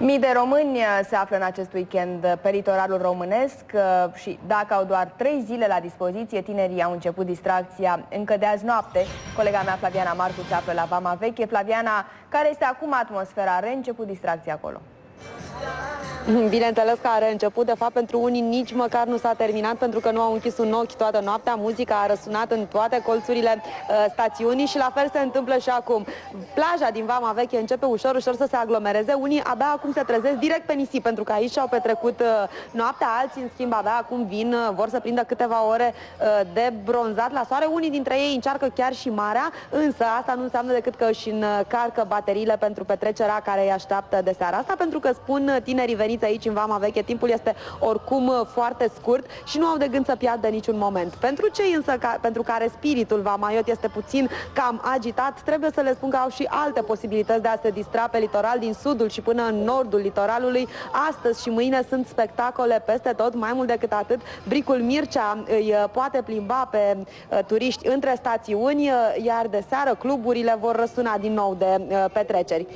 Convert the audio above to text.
Mii de români se află în acest weekend pe litoralul românesc și dacă au doar 3 zile la dispoziție, tinerii au început distracția încă de azi noapte. Colega mea, Flaviana Marcu, se află la Vama Veche. Flaviana, care este acum atmosfera? A reînceput distracția acolo? Bineînțeles că a reînceput, de fapt pentru unii nici măcar nu s-a terminat, pentru că nu au închis un ochi toată noaptea. Muzica a răsunat în toate colțurile stațiunii și la fel se întâmplă și acum. Plaja din Vama Veche începe ușor să se aglomereze. Unii abia acum se trezesc direct pe nisip, pentru că aici și-au petrecut noaptea. Alții, în schimb, abia acum vin, vor să prindă câteva ore de bronzat la soare. Unii dintre ei încearcă chiar și marea, însă asta nu înseamnă decât că își încarcă bateriile pentru petrecerea care îi așteaptă de seara asta, pentru că spun tinerii veniți aici în Vama Veche, timpul este oricum foarte scurt și nu au de gând să piardă niciun moment. Pentru cei însă pentru care spiritul vamaiot este puțin cam agitat, trebuie să le spun că au și alte posibilități de a se distra pe litoral, din sudul și până în nordul litoralului. Astăzi și mâine sunt spectacole peste tot. Mai mult decât atât, Bricul Mircea îi poate plimba pe turiști între stațiuni, iar de seară cluburile vor răsuna din nou de petreceri.